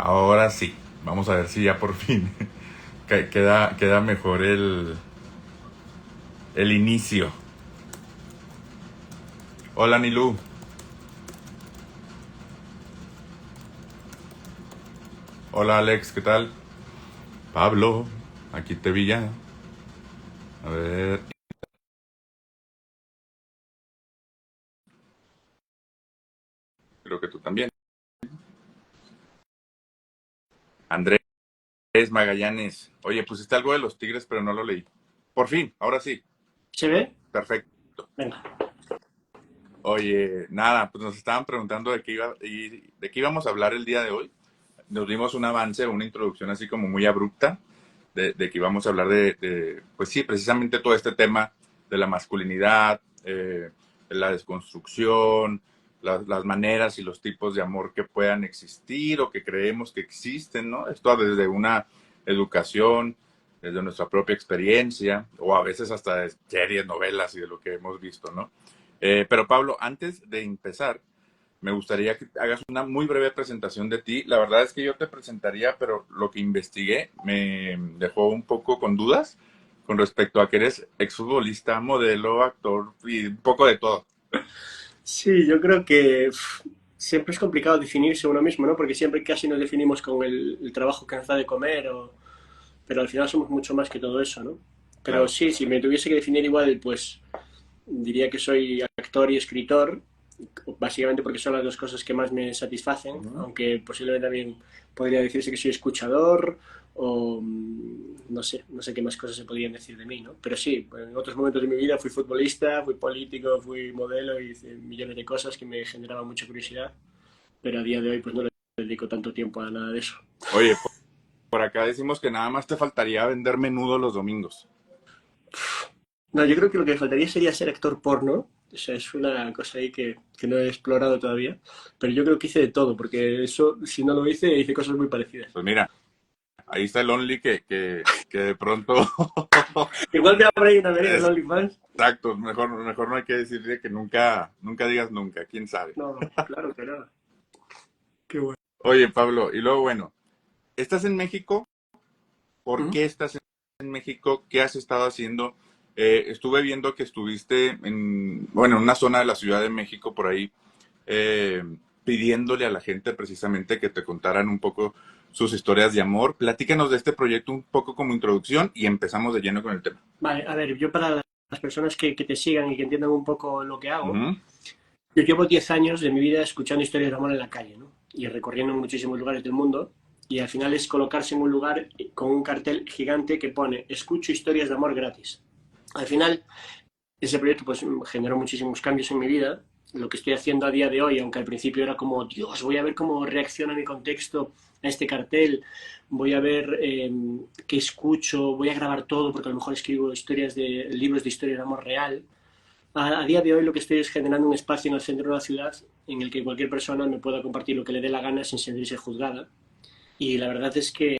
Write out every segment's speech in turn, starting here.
Ahora sí, vamos a ver si ya por fin queda mejor el inicio. Hola Nilú. Hola Alex, ¿qué tal? Pablo, aquí te vi ya. A ver, creo que tú también. Andrés Magallanes. Oye, pusiste algo de los Tigres, pero no lo leí. Por fin, ahora sí. ¿Se ve? Perfecto. Venga. Oye, nada, pues nos estaban preguntando de qué íbamos a hablar el día de hoy. Nos dimos un avance, una introducción así como muy abrupta de que íbamos a hablar pues sí, precisamente todo este tema de la masculinidad, la desconstrucción, las maneras y los tipos de amor que puedan existir o que creemos que existen, ¿no? Esto desde una educación, desde nuestra propia experiencia, o a veces hasta de series, novelas y de lo que hemos visto, ¿no? Pero Pablo, antes de empezar, me gustaría que hagas una muy breve presentación de ti. La verdad es que yo te presentaría, pero lo que investigué me dejó un poco con dudas con respecto a que eres exfutbolista, modelo, actor y un poco de todo. Sí, yo creo que siempre es complicado definirse uno mismo, ¿no? Porque siempre casi nos definimos con el trabajo que nos da de comer, pero al final somos mucho más que todo eso, ¿no? Pero Claro. sí, si me tuviese que definir igual, pues diría que soy actor y escritor, básicamente porque son las dos cosas que más me satisfacen, Ujú. aunque posiblemente también podría decirse que soy escuchador o no sé qué más cosas se podrían decir de mí, ¿no? Pero sí, en otros momentos de mi vida fui futbolista, fui político, fui modelo y hice millones de cosas que me generaban mucha curiosidad, pero a día de hoy pues no le dedico tanto tiempo a nada de eso. Oye, por acá decimos que nada más te faltaría vender menudo los domingos. No, yo creo que lo que me faltaría sería ser actor porno. O sea, es una cosa ahí que no he explorado todavía. Pero yo creo que hice de todo, porque eso, si no lo hice, hice cosas muy parecidas. Pues mira, ahí está el Only que de pronto Igual me habrá ido una vereda en es OnlyFans. exacto. Mejor no hay que decirle que nunca digas nunca, quién sabe. No, claro que no. Qué bueno. Oye, Pablo, y luego bueno, ¿estás en México? ¿Por ¿Mm? qué estás en México? ¿Qué has estado haciendo? Estuve viendo que estuviste bueno, en una zona de la Ciudad de México por ahí, eh, pidiéndole a la gente precisamente que te contaran un poco sus historias de amor. Platícanos de este proyecto un poco como introducción y empezamos de lleno con el tema. Vale, a ver, yo para las personas que te sigan y que entiendan un poco lo que hago, Ujú. yo llevo 10 años de mi vida escuchando historias de amor en la calle, ¿no? Y recorriendo muchísimos lugares del mundo. Y al final es colocarse en un lugar con un cartel gigante que pone escucho historias de amor gratis. Al final, ese proyecto pues generó muchísimos cambios en mi vida. Lo que estoy haciendo a día de hoy, aunque al principio era como, Dios, voy a ver cómo reacciona mi contexto a este cartel, voy a ver qué escucho, voy a grabar todo, porque a lo mejor escribo libros de historia de amor real. A día de hoy lo que estoy es generando un espacio en el centro de la ciudad en el que cualquier persona me pueda compartir lo que le dé la gana sin sentirse juzgada. Y la verdad es que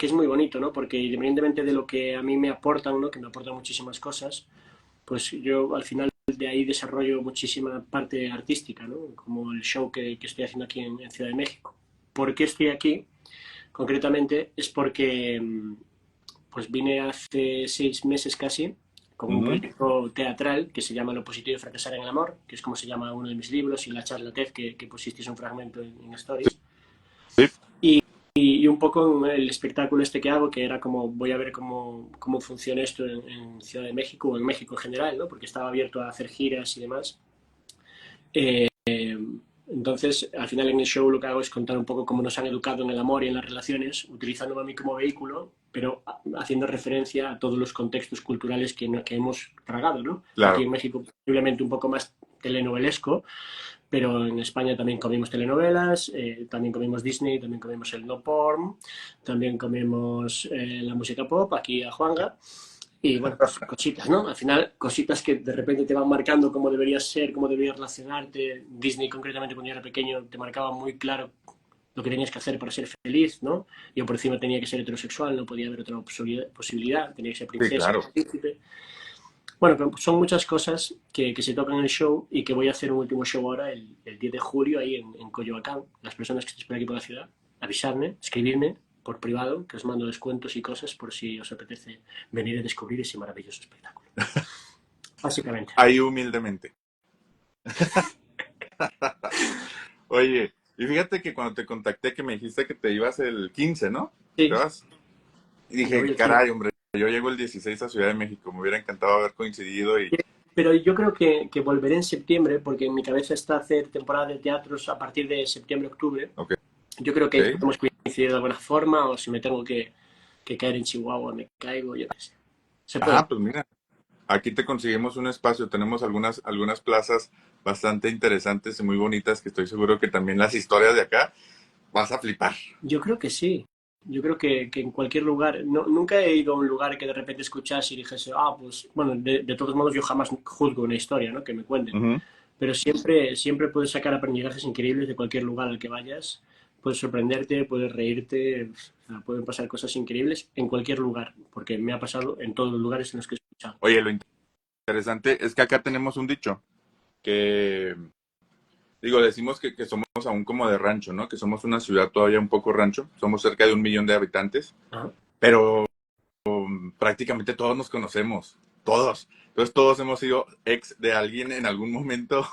es muy bonito, ¿no? Porque independientemente de lo que a mí me aportan, ¿no? Que me aportan muchísimas cosas, pues yo al final de ahí desarrollo muchísima parte artística, ¿no? Como el show que estoy haciendo aquí en Ciudad de México. ¿Por qué estoy aquí? Concretamente es porque pues vine hace 6 meses casi con un Ujú. proyecto teatral que se llama Lo positivo de fracasar en el amor, que es como se llama uno de mis libros, y la charla TED que pusisteis un fragmento en Stories. Sí, Y un poco el espectáculo este que hago, que era como voy a ver cómo funciona esto en Ciudad de México o en México en general, ¿no? Porque estaba abierto a hacer giras y demás. Eh, entonces, al final en el show lo que hago es contar un poco cómo nos han educado en el amor y en las relaciones, utilizándome a mí como vehículo, pero haciendo referencia a todos los contextos culturales que hemos tragado, ¿no? Aquí claro. en México posiblemente un poco más telenovelesco, pero en España también comimos telenovelas, también comimos Disney, también comimos el no porn, también comemos la música pop, aquí a Juanga, y bueno, pues cositas, ¿no? Al final, cositas que de repente te van marcando cómo deberías ser, cómo deberías relacionarte. Disney, concretamente, cuando yo era pequeño, te marcaba muy claro lo que tenías que hacer para ser feliz, ¿no? Yo por encima tenía que ser heterosexual, no podía haber otra posibilidad, tenía que ser Sí, princesa, claro. príncipe. Bueno, pero son muchas cosas que se tocan en el show y que voy a hacer un último show ahora el 10 de julio ahí en Coyoacán, las personas que estéis por aquí por la ciudad. avisarme, escribirme por privado, que os mando descuentos y cosas por si os apetece venir a descubrir ese maravilloso espectáculo. Básicamente. Ahí humildemente. Oye, y fíjate que cuando te contacté que me dijiste que te ibas el 15, ¿no? ¿Te Sí, vas? Y me voy dije, el 15. caray, hombre, yo llego el 16 a Ciudad de México, me hubiera encantado haber coincidido y... Pero yo creo que volveré en septiembre, porque en mi cabeza está hacer temporada de teatros a partir de septiembre-octubre. Ok. Yo creo que ahí podemos coincidir de alguna forma, o si me tengo que caer en Chihuahua, me caigo, yo qué sé. Se puede. Ah, pues mira, aquí te conseguimos un espacio, tenemos algunas plazas bastante interesantes y muy bonitas que estoy seguro que también las historias de acá vas a flipar. Yo creo que sí. Yo creo que en cualquier lugar, no, nunca he ido a un lugar que de repente escuchase y dijese, ah, pues, bueno, de todos modos yo jamás juzgo una historia, ¿no? Que me cuenten. Ujú. Pero siempre puedes sacar aprendizajes increíbles de cualquier lugar al que vayas. Puedes sorprenderte, puedes reírte, o sea, pueden pasar cosas increíbles en cualquier lugar, porque me ha pasado en todos los lugares en los que he escuchado. Oye, lo interesante es que acá tenemos un dicho que, digo, decimos que somos aún como de rancho, ¿no? Que somos una ciudad todavía un poco rancho, somos cerca de 1 millón de habitantes, Ajá. pero prácticamente todos nos conocemos, todos. Entonces todos hemos sido ex de alguien en algún momento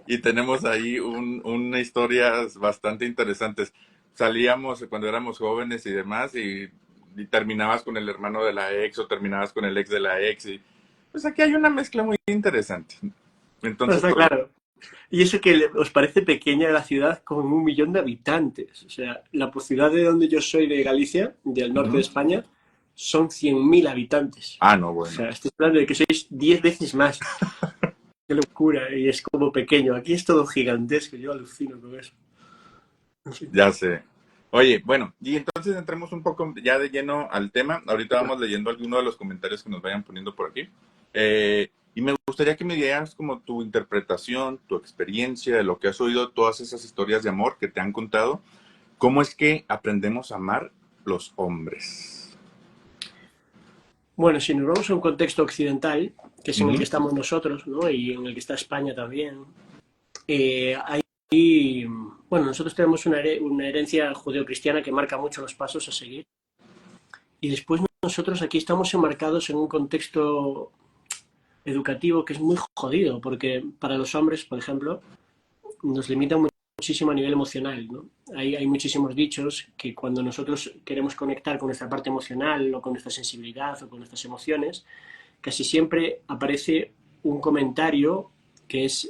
y tenemos ahí una historias bastante interesantes. Salíamos cuando éramos jóvenes y demás y terminabas con el hermano de la ex o terminabas con el ex de la ex y pues aquí hay una mezcla muy interesante. No, Entonces, está pues, claro. Y eso que os parece pequeña la ciudad con 1 millón de habitantes. O sea, la ciudad de donde yo soy, de Galicia, del norte de ujú. España, son 100.000 habitantes. Ah, no, O bueno, sea, estoy hablando de que sois 10 veces más. Qué locura. Y es como pequeño. Aquí es todo gigantesco. Yo alucino con eso. No sé. ya sé. Oye, bueno, y entonces entremos un poco ya de lleno al tema. Ahorita vamos leyendo algunos de los comentarios que nos vayan poniendo por aquí. Y me gustaría que me dieras como tu interpretación, tu experiencia de lo que has oído, todas esas historias de amor que te han contado. ¿Cómo es que aprendemos a amar los hombres? Bueno, si nos vamos a un contexto occidental, que es en el que Ujú, estamos nosotros, ¿no? Y en el que está España también, hay, bueno, nosotros tenemos una herencia judeocristiana que marca mucho los pasos a seguir. Y después nosotros aquí estamos enmarcados en un contexto educativo que es muy jodido, porque para los hombres, por ejemplo, nos limita muchísimo a nivel emocional, ¿no? Hay muchísimos dichos que cuando nosotros queremos conectar con nuestra parte emocional o con nuestra sensibilidad o con nuestras emociones, casi siempre aparece un comentario que es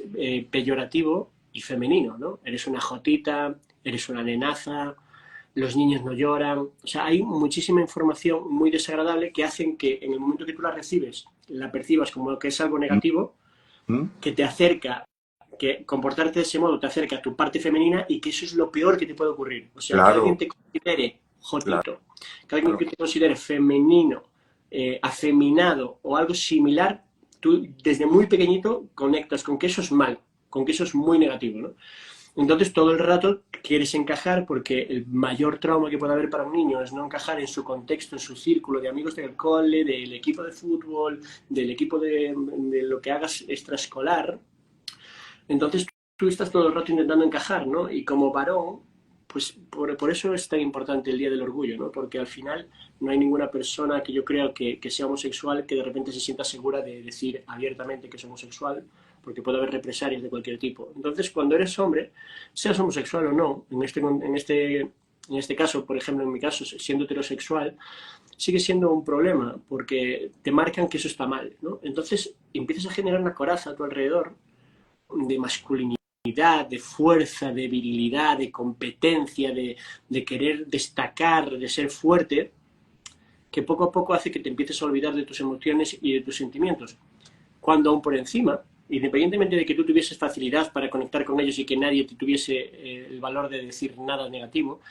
peyorativo y femenino, ¿no? Eres una jotita, eres una nenaza, los niños no lloran. O sea, hay muchísima información muy desagradable que hacen que en el momento que tú la recibes, la percibas como que es algo negativo, ujú. que te acerca, que comportarte de ese modo te acerca a tu parte femenina y que eso es lo peor que te puede ocurrir. O sea, que alguien Claro, te considere jotito, que alguien claro. que te considere femenino, afeminado o algo similar, tú desde muy pequeñito conectas con que eso es mal, con que eso es muy negativo, ¿no? Entonces todo el rato quieres encajar porque el mayor trauma que puede haber para un niño es no encajar en su contexto, en su círculo de amigos del cole, del equipo de fútbol, del equipo de lo que hagas extraescolar. Entonces tú estás todo el rato intentando encajar, ¿no? Y como varón, pues por eso es tan importante el Día del Orgullo, ¿no? Porque al final no hay ninguna persona que yo creo que sea homosexual que de repente se sienta segura de decir abiertamente que es homosexual, porque puede haber represalias de cualquier tipo. Entonces, cuando eres hombre, seas homosexual o no, en este caso, por ejemplo, en mi caso, siendo heterosexual, sigue siendo un problema, porque te marcan que eso está mal, ¿no? Entonces empiezas a generar una coraza a tu alrededor de masculinidad, de fuerza, de virilidad, de competencia, de querer destacar, de ser fuerte, que poco a poco hace que te empieces a olvidar de tus emociones y de tus sentimientos. Cuando aún por encima, independientemente de que tú tuvieses facilidad para conectar con ellos y que nadie te tuviese el valor de decir nada negativo,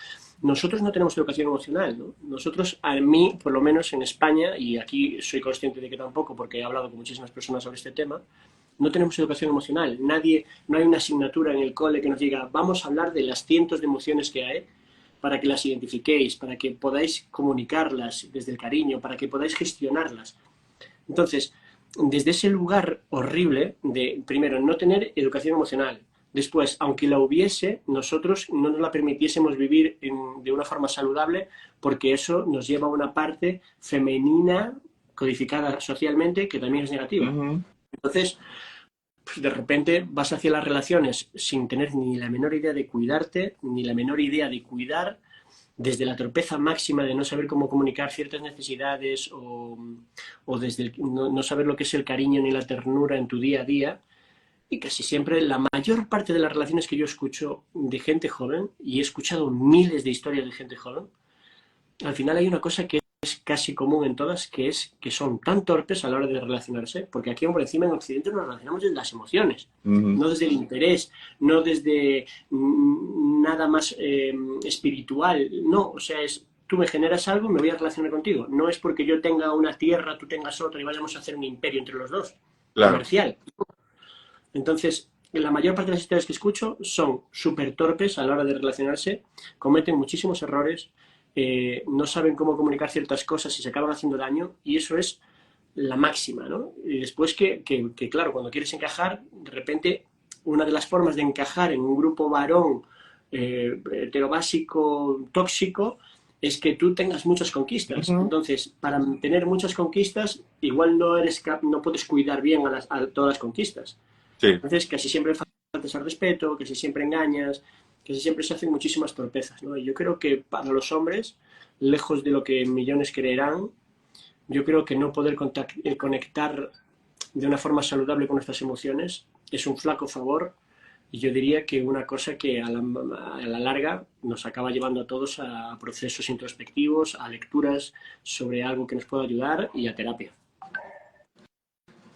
nosotros no tenemos educación emocional, ¿no? Nosotros, a mí, por lo menos en España, y aquí soy consciente de que tampoco, porque he hablado con muchísimas personas sobre este tema, no tenemos educación emocional. Nadie, no hay una asignatura en el cole que nos diga, vamos a hablar de las cientos de emociones que hay para que las identifiquéis, para que podáis comunicarlas desde el cariño, para que podáis gestionarlas. Entonces, desde ese lugar horrible de, primero, no tener educación emocional, Después, aunque la hubiese, nosotros no nos la permitiésemos vivir de una forma saludable porque eso nos lleva a una parte femenina codificada socialmente que también es negativa. Ujú. Entonces, pues de repente vas hacia las relaciones sin tener ni la menor idea de cuidarte, ni la menor idea de cuidar, desde la torpeza máxima de no saber cómo comunicar ciertas necesidades o desde no saber lo que es el cariño ni la ternura en tu día a día. Y casi siempre la mayor parte de las relaciones que yo escucho de gente joven, y he escuchado miles de historias de gente joven, al final hay una cosa que es casi común en todas, que es que son tan torpes a la hora de relacionarse, porque aquí por encima en Occidente nos relacionamos desde las emociones, Ujú. no desde el interés, no desde nada más espiritual, no, o sea, es tú me generas algo, me voy a relacionar contigo, no es porque yo tenga una tierra, tú tengas otra y vayamos a hacer un imperio entre los dos, Claro. comercial. Entonces, la mayor parte de las historias que escucho son súper torpes a la hora de relacionarse, cometen muchísimos errores, no saben cómo comunicar ciertas cosas y se acaban haciendo daño, y eso es la máxima, ¿no? Y después claro, cuando quieres encajar, de repente, una de las formas de encajar en un grupo varón heterobásico, tóxico, es que tú tengas muchas conquistas. Ujú. Entonces, para tener muchas conquistas, igual no puedes cuidar bien a todas las conquistas. Sí. Entonces, casi siempre faltas al respeto, casi siempre engañas, casi siempre se hacen muchísimas torpezas, ¿no? Y yo creo que para los hombres, lejos de lo que millones creerán, yo creo que no poder conectar de una forma saludable con nuestras emociones es un flaco favor y yo diría que una cosa que a la larga nos acaba llevando a todos a procesos introspectivos, a lecturas sobre algo que nos pueda ayudar y a terapia.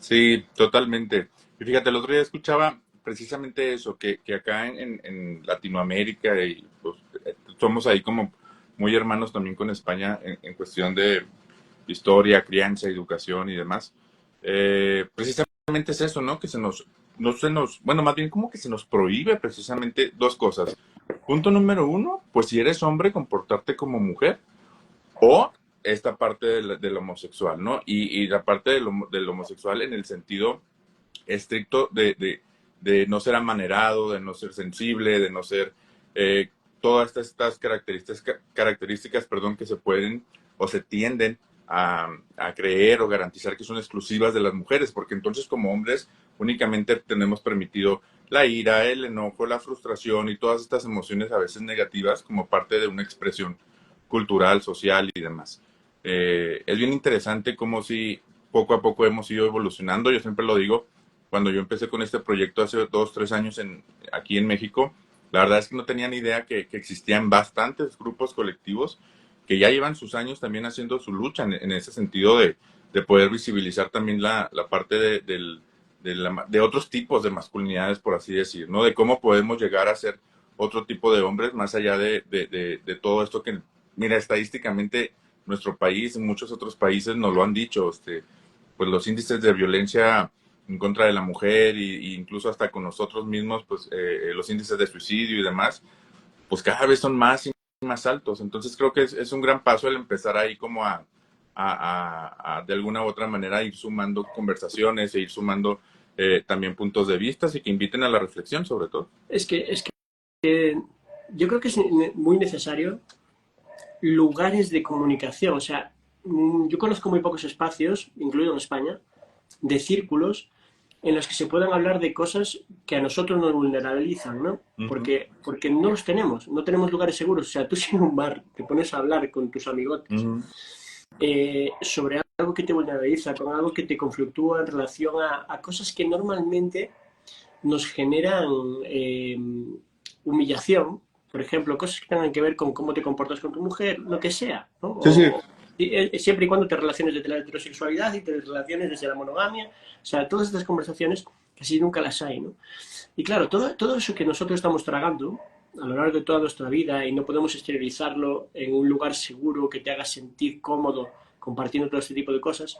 Sí, totalmente. Y fíjate, el otro día escuchaba precisamente eso, que acá en Latinoamérica y pues, somos ahí como muy hermanos también con España en cuestión de historia, crianza, educación y demás. Precisamente es eso, ¿no? Que no se nos, bueno, más bien como que se nos prohíbe precisamente dos cosas. Punto número uno, pues si eres hombre, comportarte como mujer. O esta parte del homosexual, ¿no? Y la parte del homosexual en el sentido estricto de no ser amanerado, de no ser sensible, de no ser todas estas características, perdón, que se pueden o se tienden a creer o garantizar que son exclusivas de las mujeres, porque entonces como hombres únicamente tenemos permitido la ira, el enojo, la frustración y todas estas emociones a veces negativas como parte de una expresión cultural, social y demás. Es bien interesante cómo si poco a poco hemos ido evolucionando. Yo siempre lo digo, cuando yo empecé con este proyecto hace 2, 3 años aquí en México, la verdad es que no tenía ni idea que existían bastantes grupos colectivos que ya llevan sus años también haciendo su lucha en ese sentido de poder visibilizar también la parte de otros tipos de masculinidades, por así decir, ¿no? De cómo podemos llegar a ser otro tipo de hombres más allá de todo esto que, mira, estadísticamente nuestro país y muchos otros países nos lo han dicho, pues los índices de violencia en contra de la mujer y incluso hasta con nosotros mismos, pues los índices de suicidio y demás, pues cada vez son más y más altos. Entonces creo que es un gran paso el empezar ahí como a de alguna u otra manera ir sumando conversaciones e ir sumando también puntos de vista y que inviten a la reflexión sobre todo. Es que yo creo que es muy necesario lugares de comunicación. O sea, yo conozco muy pocos espacios, incluido en España, de círculos en los que se puedan hablar de cosas que a nosotros nos vulnerabilizan, ¿no? Uh -huh. Porque no los tenemos, no tenemos lugares seguros. O sea, tú si en un bar te pones a hablar con tus Uh amigotes -huh. sobre algo que te vulnerabiliza, con algo que te conflictúa en relación a cosas que normalmente nos generan humillación, por ejemplo, cosas que tengan que ver con cómo te comportas con tu mujer, lo que sea, ¿no? Sí, sí. Siempre y cuando te relaciones desde la heterosexualidad y te relaciones desde la monogamia, o sea, todas estas conversaciones casi nunca las hay, ¿no? Y claro, todo eso que nosotros estamos tragando a lo largo de toda nuestra vida y no podemos exteriorizarlo en un lugar seguro que te haga sentir cómodo compartiendo todo este tipo de cosas,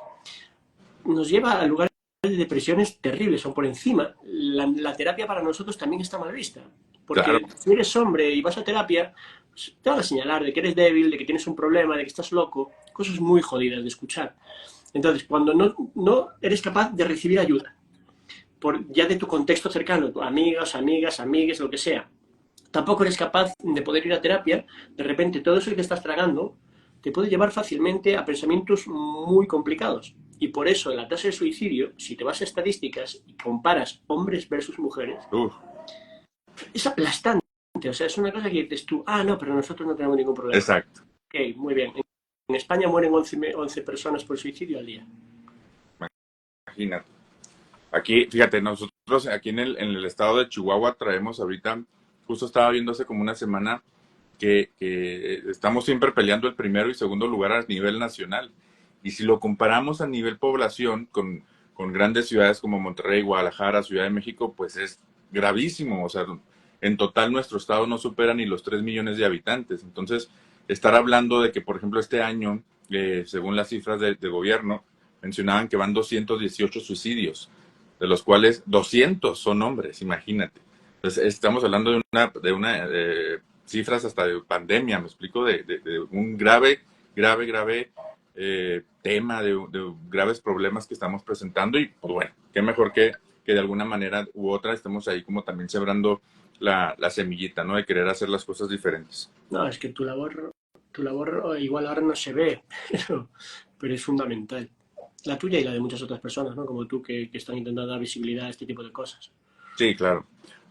nos lleva a lugares de depresiones terribles o por encima. La terapia para nosotros también está mal vista. Claro. Porque si eres hombre y vas a terapia, pues, te van a señalar de que eres débil, de que tienes un problema, de que estás loco, cosas muy jodidas de escuchar. Entonces, cuando no eres capaz de recibir ayuda, ya de tu contexto cercano, amigas, amigues, lo que sea, tampoco eres capaz de poder ir a terapia, de repente todo eso que estás tragando te puede llevar fácilmente a pensamientos muy complicados. Y por eso la tasa de suicidio, si te vas a estadísticas y comparas hombres versus mujeres, Uf, es aplastante. O sea, es una cosa que dices tú, no, pero nosotros no tenemos ningún problema. exacto. Ok, muy bien. En España mueren 11 personas por suicidio al día. Imagínate. Aquí, fíjate, nosotros aquí en el estado de Chihuahua traemos ahorita, justo estaba viendo hace como una semana que estamos siempre peleando el primero y segundo lugar a nivel nacional. Y si lo comparamos a nivel población con grandes ciudades como Monterrey, Guadalajara, Ciudad de México, pues es gravísimo. O sea, en total nuestro estado no supera ni los 3 millones de habitantes. Entonces, estar hablando de que, por ejemplo, este año, según las cifras de gobierno, mencionaban que van 218 suicidios, de los cuales 200 son hombres, imagínate. Entonces, estamos hablando de una cifras hasta de pandemia, me explico, de un grave tema, de graves problemas que estamos presentando y pues bueno, qué mejor que de alguna manera u otra estemos ahí como también sembrando la semillita, ¿no? De querer hacer las cosas diferentes. No, es que tu labor igual ahora no se ve, pero es fundamental. La tuya y la de muchas otras personas, ¿no? Como tú, que están intentando dar visibilidad a este tipo de cosas. Sí, claro.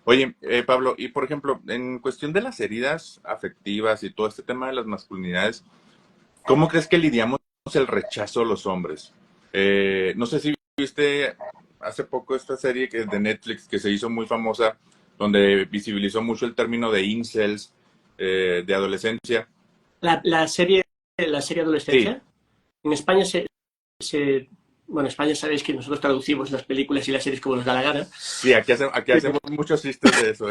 Oye, Pablo, y por ejemplo, en cuestión de las heridas afectivas y todo este tema de las masculinidades, ¿cómo crees que lidiamos el rechazo a los hombres? No sé si viste hace poco esta serie de Netflix que se hizo muy famosa, donde visibilizó mucho el término de incels, de adolescencia. La serie Sí, Adolescencia, en España bueno, en España sabéis que nosotros traducimos las películas y las series como nos da la gana. sí, aquí hacemos muchos chistes de eso.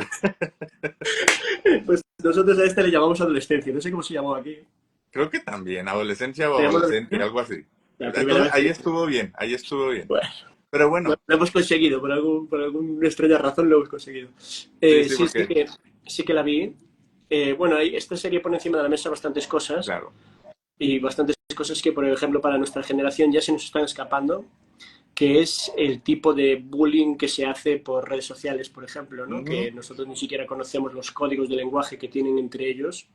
Pues nosotros a esta le llamamos adolescencia. No sé cómo se llamó aquí. Creo que también, adolescencia o ¿Se llama adolescente, adolescencia? algo así. La primera Entonces, vez ahí que... estuvo bien, ahí estuvo bien. Bueno, Pero bueno, bueno, lo hemos conseguido, por alguna extraña razón lo hemos conseguido. sí, sí, Sí, porque, sí que la vi. Bueno, esta serie pone encima de la mesa bastantes cosas claro, y bastantes cosas que, por ejemplo, para nuestra generación ya se nos están escapando, que es el tipo de bullying que se hace por redes sociales, por ejemplo, ¿no? ujú, Que nosotros ni siquiera conocemos los códigos de lenguaje que tienen entre ellos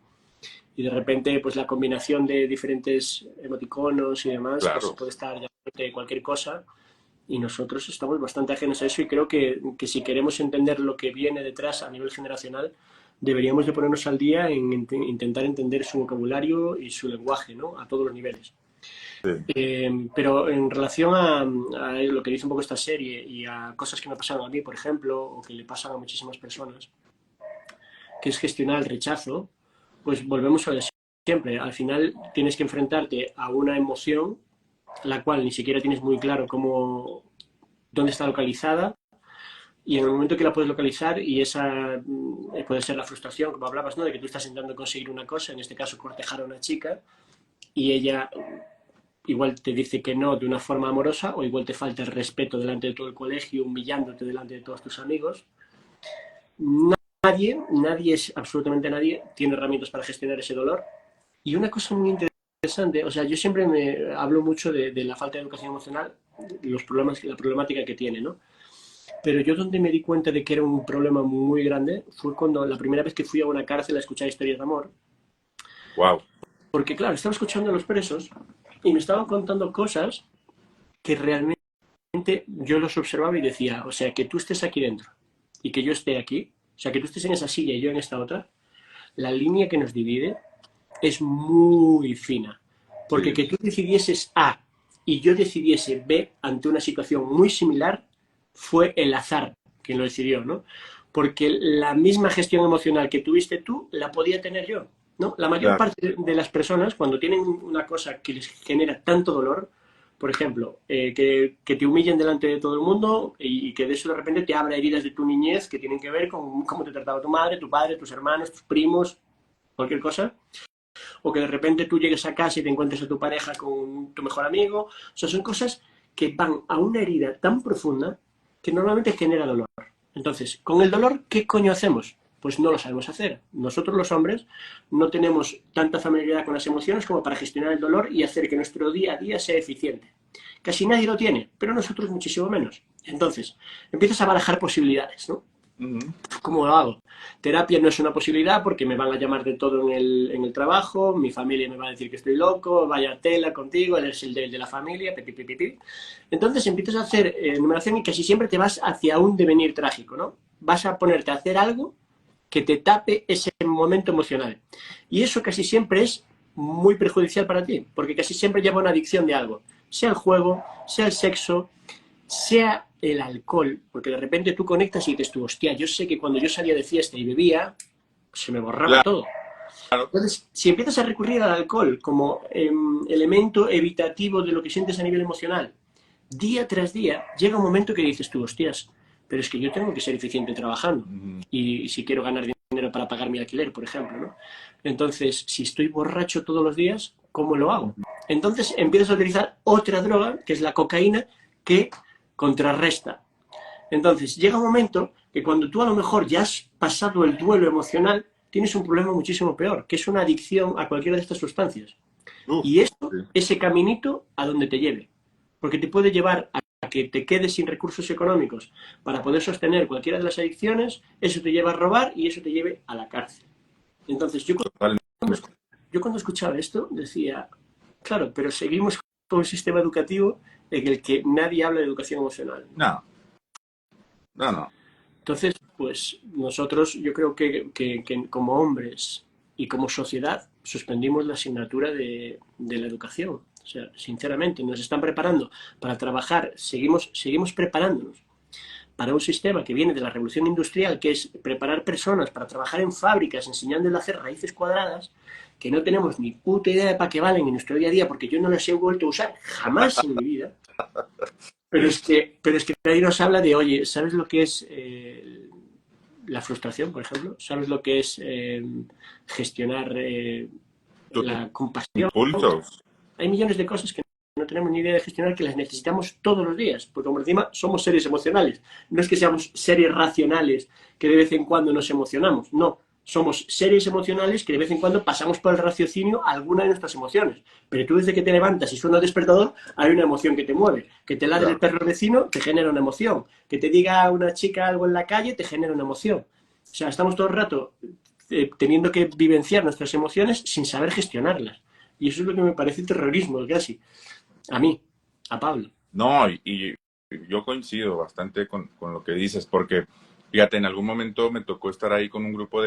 y de repente pues la combinación de diferentes emoticonos y demás pues claro, puede estar ya de cualquier cosa y nosotros estamos bastante ajenos a eso y creo que si queremos entender lo que viene detrás a nivel generacional deberíamos de ponernos al día en intentar entender su vocabulario y su lenguaje, ¿no? A todos los niveles. sí, Pero en relación a lo que dice un poco esta serie y a cosas que me pasaron a mí, por ejemplo, o que le pasan a muchísimas personas, que es gestionar el rechazo, pues volvemos a lo de siempre. Al final tienes que enfrentarte a una emoción la cual ni siquiera tienes muy claro dónde está localizada y en el momento que la puedes localizar y esa puede ser la frustración, como hablabas, ¿no? De que tú estás intentando conseguir una cosa, en este caso cortejar a una chica y ella igual te dice que no de una forma amorosa o igual te falta el respeto delante de todo el colegio, humillándote delante de todos tus amigos. Nadie es, absolutamente nadie, tiene herramientas para gestionar ese dolor. Y una cosa muy interesante, o sea, yo siempre me hablo mucho de la falta de educación emocional, los problemas, la problemática que tiene, ¿no? Pero yo donde me di cuenta de que era un problema muy grande fue cuando la primera vez que fui a una cárcel a escuchar historias de amor, wow, porque claro, estaba escuchando a los presos y me estaban contando cosas que realmente yo los observaba y decía, o sea, que tú estés aquí dentro y que yo esté aquí, o sea, que tú estés en esa silla y yo en esta otra, la línea que nos divide es muy fina. Porque sí, que tú decidieses A y yo decidiese B ante una situación muy similar fue el azar quien lo decidió, ¿no? Porque la misma gestión emocional que tuviste tú la podía tener yo, ¿no? La mayor claro, parte de las personas, cuando tienen una cosa que les genera tanto dolor, por ejemplo, que te humillen delante de todo el mundo y que de eso de repente te abra heridas de tu niñez que tienen que ver con cómo te trataba tu madre, tu padre, tus hermanos, tus primos, cualquier cosa, o que de repente tú llegues a casa y te encuentres a tu pareja con tu mejor amigo. O sea, son cosas que van a una herida tan profunda que normalmente genera dolor. Entonces, con el dolor, ¿qué coño hacemos? Pues no lo sabemos hacer. Nosotros los hombres no tenemos tanta familiaridad con las emociones como para gestionar el dolor y hacer que nuestro día a día sea eficiente. Casi nadie lo tiene, pero nosotros muchísimo menos. Entonces, empiezas a barajar posibilidades, ¿no? Ujú. ¿Cómo lo hago? Terapia no es una posibilidad porque me van a llamar de todo en el trabajo, mi familia me va a decir que estoy loco, vaya tela contigo, eres el de la familia, pipi, pipi, pipi. Entonces empiezas a hacer numeración y casi siempre te vas hacia un devenir trágico, ¿no? Vas a ponerte a hacer algo que te tape ese momento emocional. Y eso casi siempre es muy perjudicial para ti, porque casi siempre lleva una adicción de algo, sea el juego, sea el sexo, sea el alcohol, porque de repente tú conectas y dices tú, hostia, yo sé que cuando yo salía de fiesta y bebía, se me borraba todo. Claro, Entonces, si empiezas a recurrir al alcohol como elemento evitativo de lo que sientes a nivel emocional, día tras día, llega un momento que dices tú, hostias, pero es que yo tengo que ser eficiente trabajando. ujú, Y si quiero ganar dinero para pagar mi alquiler, por ejemplo, ¿no? Entonces, si estoy borracho todos los días, ¿cómo lo hago? ujú. Entonces empiezas a utilizar otra droga, que es la cocaína, que contrarresta. Entonces, llega un momento que cuando tú a lo mejor ya has pasado el duelo emocional, tienes un problema muchísimo peor, que es una adicción a cualquiera de estas sustancias. Uf, Y eso, sí, ese caminito a donde te lleve. Porque te puede llevar a que te quedes sin recursos económicos para poder sostener cualquiera de las adicciones, eso te lleva a robar y eso te lleve a la cárcel. Entonces, totalmente. yo cuando escuchaba esto decía, claro, pero seguimos con un sistema educativo en el que nadie habla de educación emocional. No, no, no. Entonces, pues nosotros yo creo que como hombres y como sociedad suspendimos la asignatura de la educación. O sea, sinceramente, nos están preparando para trabajar, seguimos preparándonos para un sistema que viene de la revolución industrial, que es preparar personas para trabajar en fábricas, enseñándoles a hacer raíces cuadradas, que no tenemos ni puta idea de para qué valen en nuestro día a día, porque yo no las he vuelto a usar jamás en mi vida. Pero es que nadie nos habla de, oye, ¿sabes lo que es la frustración, por ejemplo? ¿Sabes lo que es gestionar Tus la compasión? impulsos. Hay millones de cosas que no tenemos ni idea de gestionar que las necesitamos todos los días, porque como encima somos seres emocionales. No es que seamos seres racionales que de vez en cuando nos emocionamos, no. Somos seres emocionales que de vez en cuando pasamos por el raciocinio alguna de nuestras emociones. Pero tú desde que te levantas y suena el despertador, hay una emoción que te mueve. Que te ladre el Claro. perro vecino, te genera una emoción. Que te diga una chica algo en la calle, te genera una emoción. O sea, estamos todo el rato teniendo que vivenciar nuestras emociones sin saber gestionarlas. Y eso es lo que me parece terrorismo, casi. A mí, a Pablo. No, y yo coincido bastante con lo que dices, porque fíjate, en algún momento me tocó estar ahí con un grupo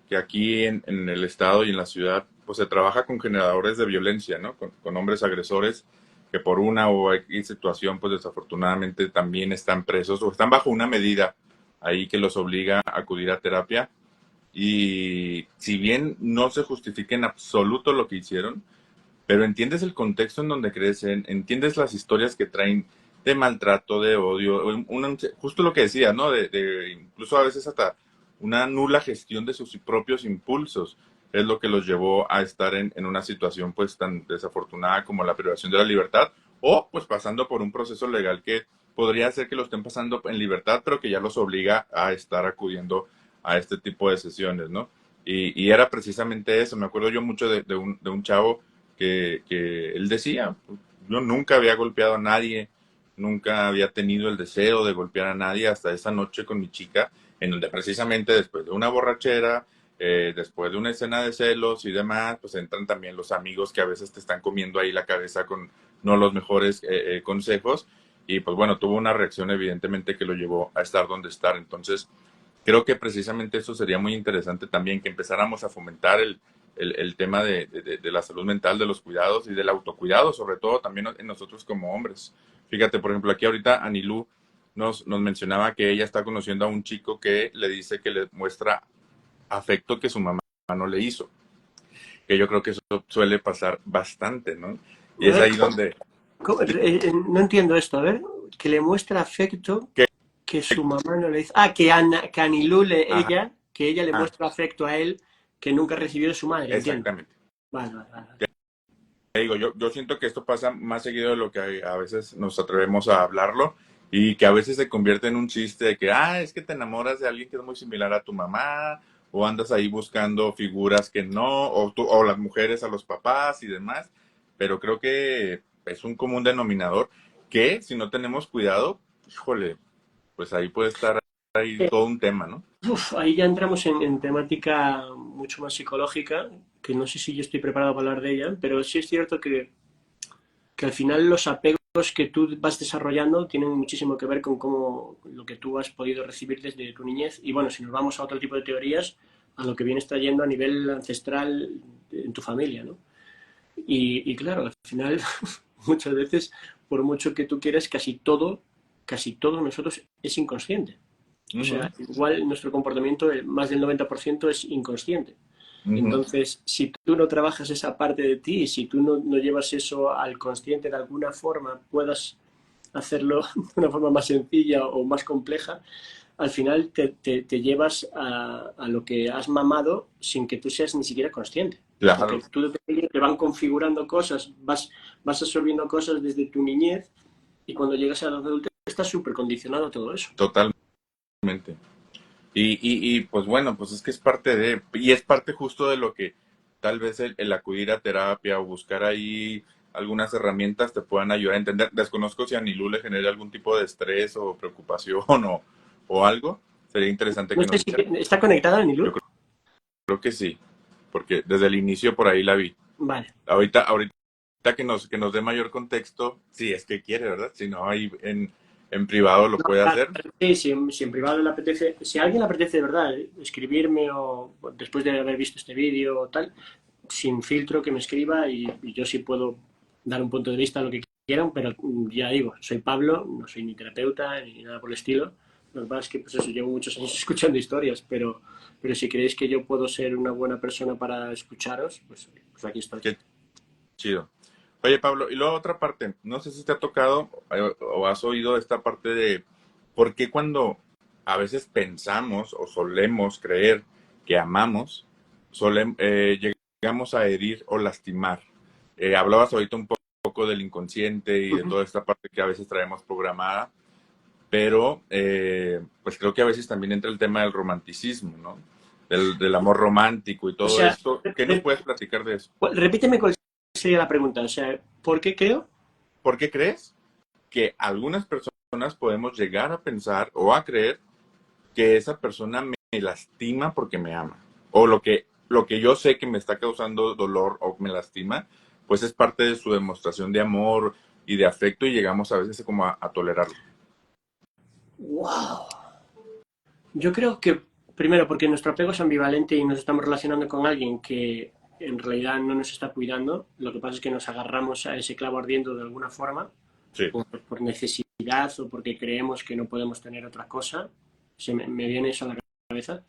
que aquí en el estado y en la ciudad, pues se trabaja con generadores de violencia, ¿no? Con hombres agresores que por una o X situación, pues desafortunadamente también están presos o están bajo una medida ahí que los obliga a acudir a terapia. Y si bien no se justifica en absoluto lo que hicieron, pero entiendes el contexto en donde crecen, entiendes las historias que traen de maltrato, de odio, justo lo que decía, ¿no? Incluso a veces hasta una nula gestión de sus propios impulsos es lo que los llevó a estar en una situación pues tan desafortunada como la privación de la libertad o pues pasando por un proceso legal que podría ser que lo estén pasando en libertad, pero que ya los obliga a estar acudiendo a este tipo de sesiones, ¿no? Y era precisamente eso, me acuerdo yo mucho de un chavo que él decía, yo nunca había golpeado a nadie, nunca había tenido el deseo de golpear a nadie hasta esa noche con mi chica, en donde precisamente después de una borrachera, después de una escena de celos y demás, pues entran también los amigos que a veces te están comiendo ahí la cabeza con no los mejores consejos y pues bueno, tuvo una reacción evidentemente que lo llevó a estar donde estar. Entonces, creo que precisamente eso sería muy interesante también, que empezáramos a fomentar el tema de la salud mental, de los cuidados y del autocuidado, sobre todo también en nosotros como hombres. Fíjate, por ejemplo, aquí ahorita Anilú nos mencionaba que ella está conociendo a un chico que le dice que le muestra afecto que su mamá no le hizo, que yo creo que eso suele pasar bastante, ¿no? Y A es ver, ahí donde, no entiendo esto. A ver, que le muestra afecto que, que su mamá no le dice. Ah, que Anilú, ajá, que ella le muestra afecto a él que nunca recibió de su madre, entiendo. exactamente. Vale, vale, vale. Te digo, yo siento que esto pasa más seguido de lo que a veces nos atrevemos a hablarlo y que a veces se convierte en un chiste de que, es que te enamoras de alguien que es muy similar a tu mamá o andas ahí buscando figuras que no, o las mujeres a los papás y demás, pero creo que es un común denominador que si no tenemos cuidado, híjole, pues ahí puede estar ahí todo un tema, ¿no? Ahí ya entramos en temática mucho más psicológica, que no sé si yo estoy preparado para hablar de ella, pero sí es cierto que al final los apegos que tú vas desarrollando tienen muchísimo que ver con cómo lo que tú has podido recibir desde tu niñez. Y bueno, si nos vamos a otro tipo de teorías, a lo que vienes trayendo a nivel ancestral en tu familia, ¿no? Y claro, al final, muchas veces, por mucho que tú quieras, casi todo nosotros es inconsciente. O Ujú, sea, igual nuestro comportamiento, más del 90% es inconsciente. ujú. Entonces, si tú no trabajas esa parte de ti, si tú no llevas eso al consciente de alguna forma, puedas hacerlo de una forma más sencilla o más compleja, al final te llevas a lo que has mamado sin que tú seas ni siquiera consciente. Porque Claro, tú de pequeño te van configurando cosas, vas absorbiendo cosas desde tu niñez y cuando llegas a la adultez estás súper condicionado a todo eso. totalmente. Pues bueno, pues es que es parte de, y es parte justo de lo que tal vez el acudir a terapia o buscar ahí algunas herramientas te puedan ayudar a entender. Desconozco si a Nilú le genera algún tipo de estrés o preocupación o algo. Sería interesante No que sé nos si dijera. está conectada, Yo Nilu. creo que sí, porque desde el inicio por ahí la vi. Vale. Ahorita que nos dé mayor contexto, si es que quiere, ¿verdad? Si no, ahí en privado lo No, puede claro, hacer. sí, si en privado le apetece, si a alguien le apetece de verdad escribirme o después de haber visto este vídeo o tal, sin filtro que me escriba y yo sí puedo dar un punto de vista a lo que quieran, pero ya digo, soy Pablo, no soy ni terapeuta ni nada por el estilo. Lo que pasa es que pues eso, llevo muchos años escuchando historias, pero si creéis que yo puedo ser una buena persona para escucharos, pues aquí estoy. Qué chido. Oye, Pablo, y luego otra parte, no sé si te ha tocado o has oído esta parte de por qué cuando a veces pensamos o solemos creer que amamos, llegamos a herir o lastimar. Hablabas ahorita un poco del inconsciente y de Ujú. toda esta parte que a veces traemos programada, pero pues creo que a veces también entra el tema del romanticismo, ¿no? Del amor romántico y O todo sea, esto. ¿Qué nos puedes platicar de eso? repíteme cuál sería la pregunta. O sea, ¿por qué creo? ¿Por qué crees que algunas personas podemos llegar a pensar o a creer que esa persona me lastima porque me ama? O lo que yo sé que me está causando dolor o me lastima, pues es parte de su demostración de amor y de afecto y llegamos a veces como a tolerarlo. ¡Wow! Yo creo que, primero, porque nuestro apego es ambivalente y nos estamos relacionando con alguien que en realidad no nos está cuidando, lo que pasa es que nos agarramos a ese clavo ardiendo de alguna forma, Sí. por necesidad o porque creemos que no podemos tener otra cosa. Me viene eso a la cabeza.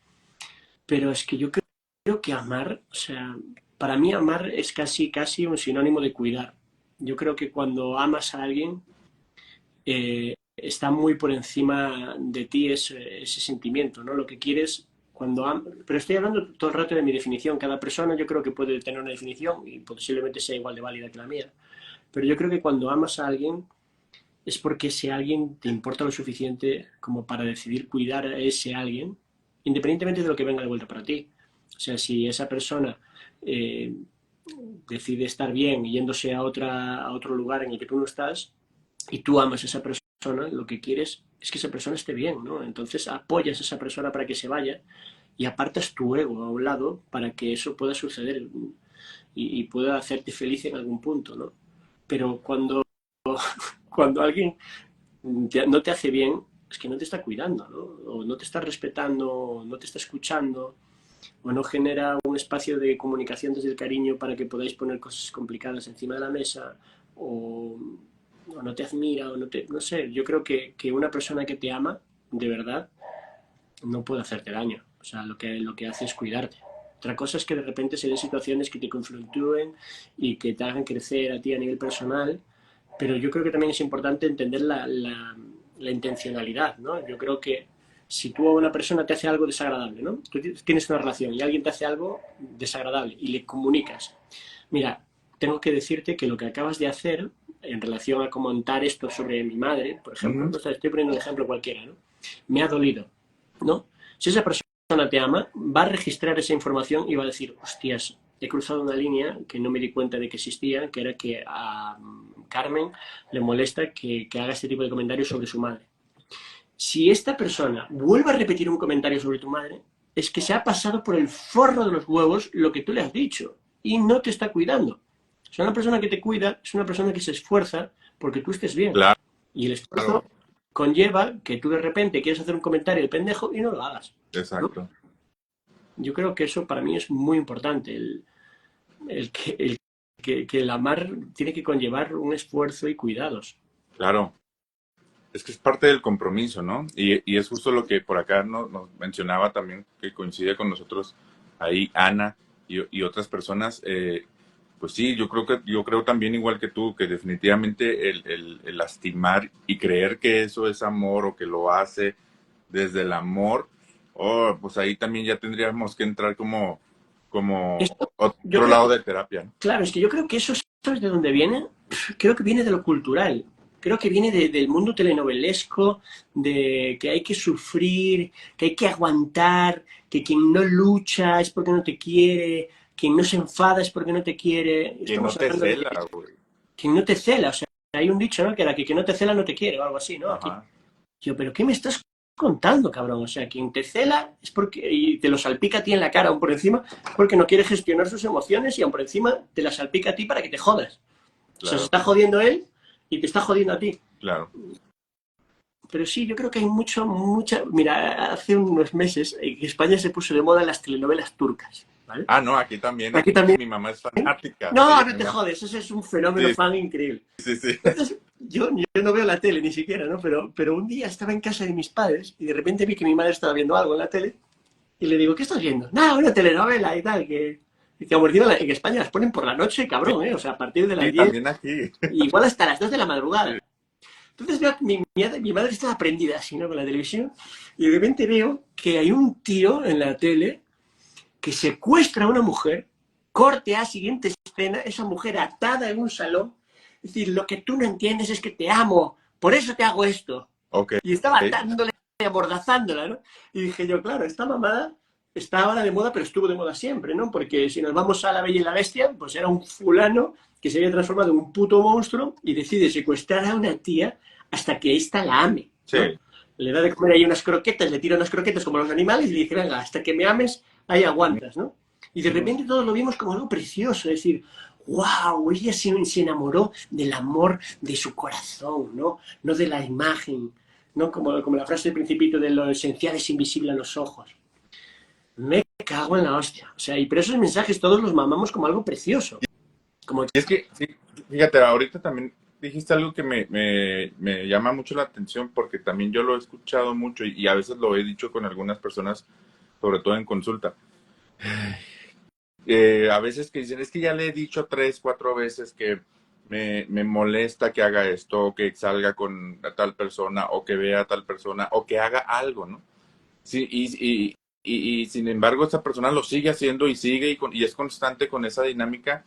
Pero es que yo creo que amar, o sea, para mí amar es casi un sinónimo de cuidar. Yo creo que cuando amas a alguien, está muy por encima de ti ese sentimiento, ¿no? Lo que quieres pero estoy hablando todo el rato de mi definición. Cada persona yo creo que puede tener una definición y posiblemente sea igual de válida que la mía. Pero yo creo que cuando amas a alguien es porque ese alguien te importa lo suficiente como para decidir cuidar a ese alguien, independientemente de lo que venga de vuelta para ti. O sea, si esa persona eh, decide estar bien yéndose a otro lugar en el que tú no estás y tú amas a esa persona, lo que quieres es que esa persona esté bien, ¿no? Entonces apoyas a esa persona para que se vaya y apartas tu ego a un lado para que eso pueda suceder y pueda hacerte feliz en algún punto, ¿no? Pero cuando alguien no te hace bien, es que no te está cuidando, ¿no? O no te está respetando, o no te está escuchando, o no genera un espacio de comunicación desde el cariño para que podáis poner cosas complicadas encima de la mesa, o, o no te admira, o no te... No sé, yo creo que una persona que te ama, de verdad, no puede hacerte daño. O sea, lo que hace es cuidarte. Otra cosa es que de repente se den situaciones que te conflictúen y que te hagan crecer a ti a nivel personal, pero yo creo que también es importante entender la intencionalidad, ¿no? Yo creo que si tú a una persona te hace algo desagradable, ¿no? Tú tienes una relación y alguien te hace algo desagradable y le comunicas, mira, tengo que decirte que lo que acabas de hacer en relación a comentar esto sobre mi madre, por ejemplo, Ujú. no sé, estoy poniendo un ejemplo cualquiera, ¿no? Me ha dolido, ¿no? Si esa persona te ama, va a registrar esa información y va a decir, hostias, he cruzado una línea que no me di cuenta de que existía, que era que Carmen le molesta que haga este tipo de comentarios sobre su madre. Si esta persona vuelve a repetir un comentario sobre tu madre, es que se ha pasado por el forro de los huevos lo que tú le has dicho y no te está cuidando. O sea, una persona que te cuida es una persona que se esfuerza porque tú estés bien. Claro, Y el esfuerzo conlleva que tú de repente quieres hacer un comentario de pendejo y no lo hagas, ¿no? exacto. Yo creo que eso para mí es muy importante. Que el amar tiene que conllevar un esfuerzo y cuidados. Claro. Es que es parte del compromiso, ¿no? Y es justo lo que por acá nos mencionaba también, que coincide con nosotros ahí, Ana y otras personas. Pues sí, yo creo también igual que tú, que definitivamente el lastimar y creer que eso es amor o que lo hace desde el amor, oh, pues ahí también ya tendríamos que entrar como Esto, yo otro creo, lado de terapia, ¿no? claro, es que yo creo que eso, ¿sabes de dónde viene? Creo que viene de lo cultural. Creo que viene del mundo telenovelesco, de que hay que sufrir, que hay que aguantar, que quien no lucha es porque no te quiere, quien no se enfada es porque no te quiere. Que no Estamos te hablando de cela, güey. quien no te cela. O sea, hay un dicho, ¿no? Que era que quien no te cela no te quiere o algo así, ¿no? Aquí. Ajá, Yo, ¿pero qué me estás contando, cabrón? O sea, quien te cela es porque, y te lo salpica a ti en la cara aún por encima, es porque no quiere gestionar sus emociones y aún por encima te la salpica a ti para que te jodas. O sea, se claro, está jodiendo él y te está jodiendo a ti. claro. Pero sí, yo creo que hay mucha... Mira, hace unos meses en España se puso de moda las telenovelas turcas, ¿vale? Ah, no, aquí también, Aquí aquí también. mi mamá es fanática, No, sí, no mi te mamá, jodes, ese es un fenómeno sí, fan increíble. sí, sí, Entonces, yo no veo la tele ni siquiera, ¿no? Pero un día estaba en casa de mis padres y de repente vi que mi madre estaba viendo algo en la tele y le digo, ¿qué estás viendo? Nada, una telenovela y tal, que como encima en España las ponen por la noche, sí, cabrón, ¿eh? O sea, a partir de las sí, 10, también aquí, igual hasta las 2 de la madrugada. sí, Entonces veo que mi madre estaba prendida así, ¿no? Con la televisión y de repente veo que hay un tío en la tele que secuestra a una mujer, corte a siguiente escena, esa mujer atada en un salón, es decir, lo que tú no entiendes es que te amo, por eso te hago esto. ok, Y estaba dándole, amordazándola, ¿no? Y dije yo, claro, esta mamada está ahora de moda, pero estuvo de moda siempre, ¿no? Porque si nos vamos a La Bella y la Bestia, pues era un fulano que se había transformado en un puto monstruo y decide secuestrar a una tía hasta que ésta la ame, ¿no? sí, Le da de comer ahí unas croquetas, le tira unas croquetas como los animales y le dice, venga, hasta que me ames, ahí aguantas, ¿no? Y de ujú, repente todos lo vimos como algo precioso, es decir, wow, ella se enamoró del amor de su corazón, ¿no? No de la imagen, ¿no? Como la frase del principito de lo esencial es invisible a los ojos. Me cago en la hostia. O sea, pero esos mensajes todos los mamamos como algo precioso. Como, y es que, sí, fíjate, ahorita también dijiste algo que me llama mucho la atención porque también yo lo he escuchado mucho y a veces lo he dicho con algunas personas, sobre todo en consulta. A veces que dicen, es que ya le he dicho 3, 4 veces que me molesta que haga esto, o que salga con tal persona, o que vea a tal persona, o que haga algo, ¿no? Sí, y sin embargo esa persona lo sigue haciendo y sigue y es constante con esa dinámica.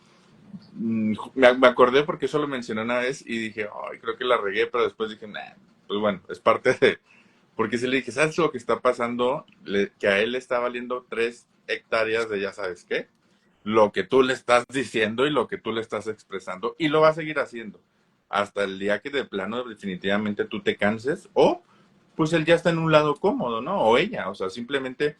Me acordé porque eso lo mencioné una vez y dije, ay, creo que la regué, pero después dije, nah, pues bueno, es parte de... Porque si le dije, ¿sabes lo que está pasando? Que a él le está valiendo 3 hectáreas de ya sabes qué, lo que tú le estás diciendo y lo que tú le estás expresando, y lo va a seguir haciendo hasta el día que de plano definitivamente tú te canses, o pues él ya está en un lado cómodo, ¿no? O ella, o sea, simplemente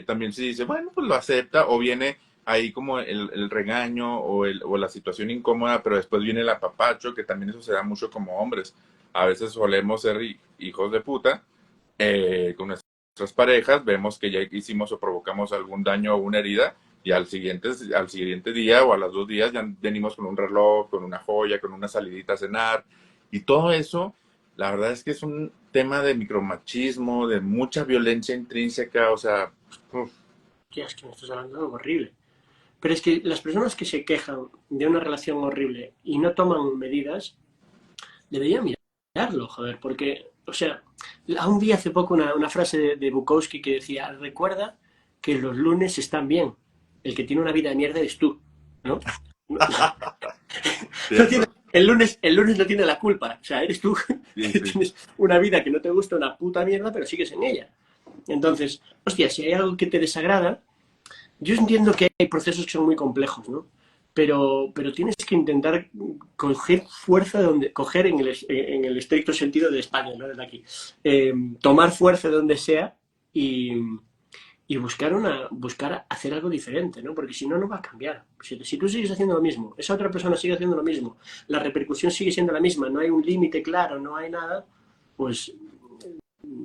también se dice, bueno, pues lo acepta, o viene ahí como el regaño o la situación incómoda, pero después viene el apapacho, que también eso se da mucho como hombres. A veces solemos ser hijos de puta con nuestras parejas, vemos que ya hicimos o provocamos algún daño o una herida, y al siguiente día o a los 2 días ya venimos con un reloj, con una joya, con una salidita a cenar, y todo eso, la verdad es que es un tema de micromachismo, de mucha violencia intrínseca, o sea, uf, tío, es que me estás hablando de algo horrible. Pero es que las personas que se quejan de una relación horrible y no toman medidas, deberían mirarlo, joder, porque, o sea, aún vi hace poco una frase de Bukowski que decía, recuerda que los lunes están bien, el que tiene una vida de mierda eres tú, ¿no? No, no tiene, cierto, el lunes no tiene la culpa, o sea, eres tú sí, que sí, tienes una vida que no te gusta, una puta mierda, pero sigues en ella. Entonces, hostia, si hay algo que te desagrada, yo entiendo que hay procesos que son muy complejos, ¿no? pero tienes que intentar coger fuerza coger en el estricto sentido de España, ¿no? Desde aquí, tomar fuerza de donde sea y, y buscar hacer algo diferente, ¿no? Porque si no, no va a cambiar. Si tú sigues haciendo lo mismo, esa otra persona sigue haciendo lo mismo, la repercusión sigue siendo la misma, no hay un límite claro, no hay nada, pues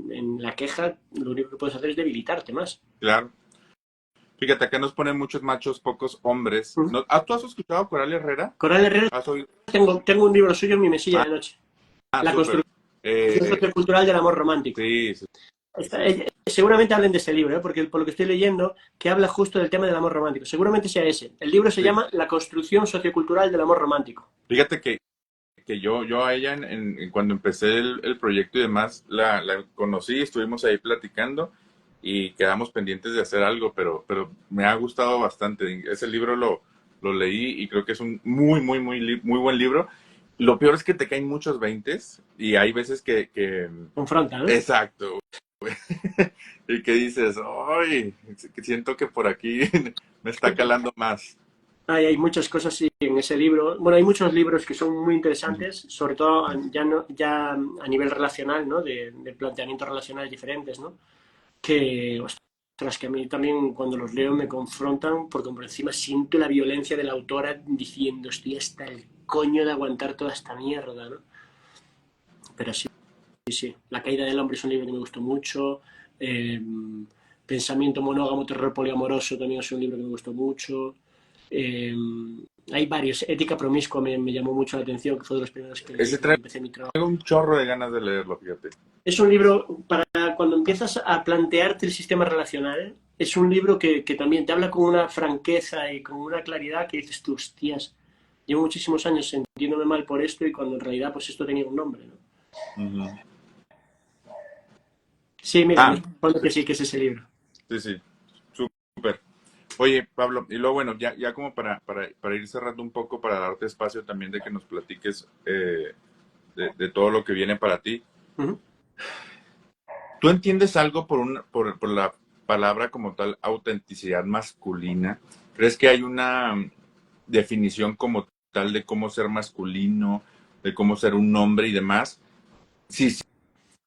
en la queja lo único que puedes hacer es debilitarte más. Claro. Fíjate, acá nos ponen muchos machos, pocos hombres. ¿Mm? ¿No? ¿Tú has escuchado a Coral Herrera? Coral Herrera, ¿Has oído? tengo un libro suyo en mi mesilla Ah, de noche. La súper. construcción sociocultural del amor romántico. Sí, sí, Seguramente hablen de ese libro, ¿eh? Porque por lo que estoy leyendo, que habla justo del tema del amor romántico. Seguramente sea ese. El libro se sí. llama La construcción sociocultural del amor romántico. Fíjate que yo a ella, cuando empecé el proyecto y demás, la conocí, estuvimos ahí platicando y quedamos pendientes de hacer algo, pero me ha gustado bastante. Ese libro lo leí y creo que es un muy buen libro. Lo peor es que te caen muchos veintes y hay veces que Confronta, ¿no? exacto, y que dices, ay, que siento que por aquí me está calando más. Hay muchas cosas sí, en ese libro. Bueno, hay muchos libros que son muy interesantes, sobre todo ya, no, ya a nivel relacional, ¿no? De planteamientos relacionales diferentes, ¿no? Que, ostras, que a mí también cuando los leo me confrontan porque por encima siento la violencia de la autora diciendo estoy hasta el coño de aguantar toda esta mierda, ¿no? Pero sí, sí. La caída del hombre es un libro que me gustó mucho. Eh, Pensamiento monógamo, terror poliamoroso también es un libro que me gustó mucho. Eh, Hay varios. Ética promiscua me llamó mucho la atención, que fue de los primeros que leí Ese cuando trae empecé mi trabajo. un chorro de ganas de leerlo, fíjate. Es un libro para cuando empiezas a plantearte el sistema relacional. Es un libro que también te habla con una franqueza y con una claridad que dices tú, hostias, llevo muchísimos años sintiéndome mal por esto y cuando en realidad pues esto tenía un nombre, ¿no? Ujú. Sí, mira, me Ah, respondo que sí, que es ese libro. sí, sí, súper. Oye, Pablo, y luego, bueno, ya como para ir cerrando un poco, para darte espacio también de que nos platiques de todo lo que viene para ti. Uh -huh. ¿Tú entiendes algo por la palabra como tal, autenticidad masculina? ¿Crees que hay una definición como tal de cómo ser masculino, de cómo ser un hombre y demás? Sí,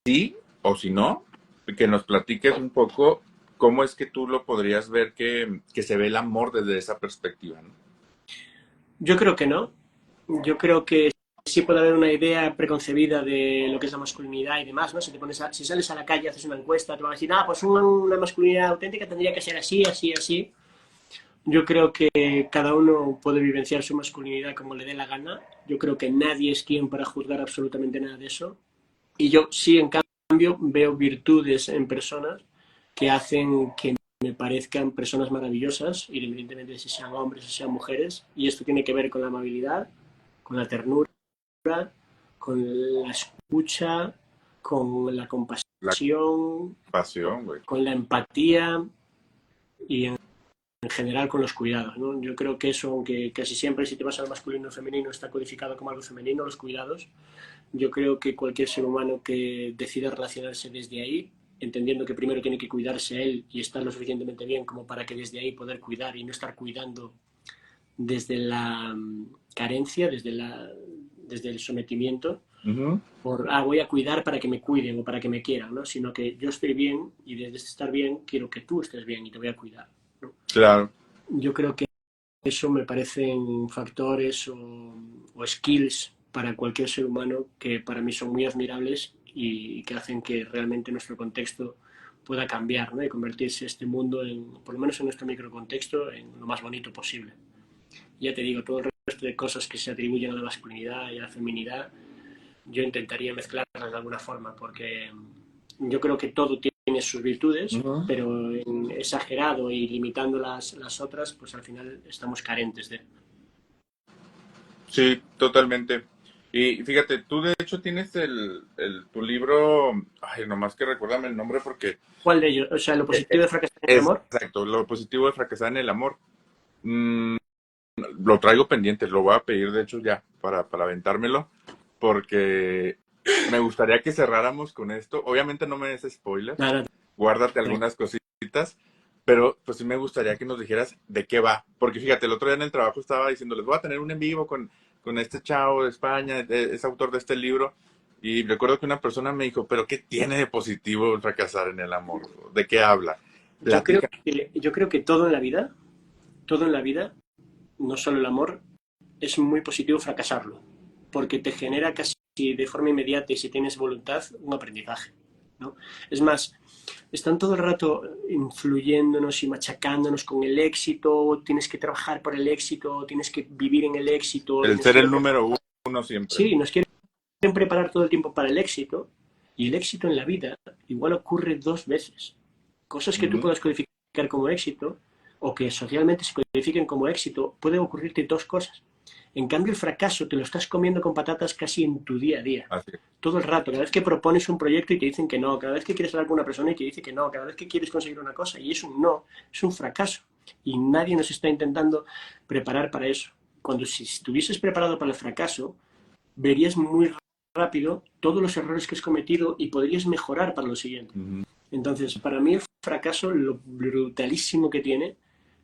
sí, o si no, que nos platiques un poco cómo es que tú lo podrías ver que se ve el amor desde esa perspectiva, ¿no? Yo creo que no. Yo creo que sí puede haber una idea preconcebida de lo que es la masculinidad y demás, ¿no? Si sales a la calle, haces una encuesta, te van a decir, pues una masculinidad auténtica tendría que ser así, así, así. Yo creo que cada uno puede vivenciar su masculinidad como le dé la gana. Yo creo que nadie es quien para juzgar absolutamente nada de eso. Y yo sí, en cambio, veo virtudes en personas que hacen que me parezcan personas maravillosas, independientemente de si sean hombres o sean mujeres. Y esto tiene que ver con la amabilidad, con la ternura, con la escucha, con la La compasión, pasión, güey. con la empatía y en general con los cuidados, ¿no? Yo creo que eso, aunque casi siempre si te vas al masculino o femenino está codificado como algo femenino, los cuidados, yo creo que cualquier ser humano que decida relacionarse desde ahí, entendiendo que primero tiene que cuidarse él y estar lo suficientemente bien como para que desde ahí poder cuidar y no estar cuidando desde la carencia, desde el sometimiento, Ujú. voy a cuidar para que me cuiden o para que me quieran, ¿no? Sino que yo estoy bien y desde estar bien quiero que tú estés bien y te voy a cuidar, ¿no? Claro. Yo creo que eso me parecen factores o skills para cualquier ser humano que para mí son muy admirables y que hacen que realmente nuestro contexto pueda cambiar, ¿no? Y convertirse este mundo, por lo menos en nuestro microcontexto, en lo más bonito posible. Ya te digo, todo el resto de cosas que se atribuyen a la masculinidad y a la feminidad, yo intentaría mezclarlas de alguna forma, porque yo creo que todo tiene sus virtudes, Ujú. pero en exagerado y limitando las otras, pues al final estamos carentes de. Sí, totalmente. Y fíjate, tú de hecho tienes tu libro, ay, nomás que recuérdame el nombre porque ¿Cuál de ellos? O sea, lo positivo de fracasar en el es amor. exacto, lo positivo de fracasar en el amor. Mm, lo traigo pendiente, lo voy a pedir de hecho ya para aventármelo, porque me gustaría que cerráramos con esto. Obviamente no me des spoilers, Nada, guárdate algunas cositas, Pero pues sí me gustaría que nos dijeras de qué va. Porque fíjate, el otro día en el trabajo estaba diciendo, les voy a tener un en vivo con este chavo de España, es autor de este libro. Y recuerdo que una persona me dijo, pero ¿qué tiene de positivo el fracasar en el amor? ¿De qué habla? Platica. Yo creo que todo en la vida, no solo el amor, es muy positivo fracasarlo, porque te genera casi de forma inmediata y si tienes voluntad, un aprendizaje, ¿no? Es más, están todo el rato influyéndonos y machacándonos con el éxito, tienes que trabajar por el éxito, tienes que vivir en el éxito, y El nos ser el quieren, número uno siempre. sí, nos quieren preparar todo el tiempo para el éxito, y el éxito en la vida igual ocurre dos veces. Cosas que tú Ujú. puedas codificar como éxito o que socialmente se codifiquen como éxito, puede ocurrirte dos cosas. En cambio, el fracaso te lo estás comiendo con patatas casi en tu día a día. Así es. Todo el rato, cada vez que propones un proyecto y te dicen que no, cada vez que quieres hablar con una persona y te dice que no, cada vez que quieres conseguir una cosa y es un no, es un fracaso. Y nadie nos está intentando preparar para eso. Cuando si estuvieses preparado para el fracaso, verías muy rápido todos los errores que has cometido y podrías mejorar para lo siguiente. Ujú. Entonces, para mí el fracaso, lo brutalísimo que tiene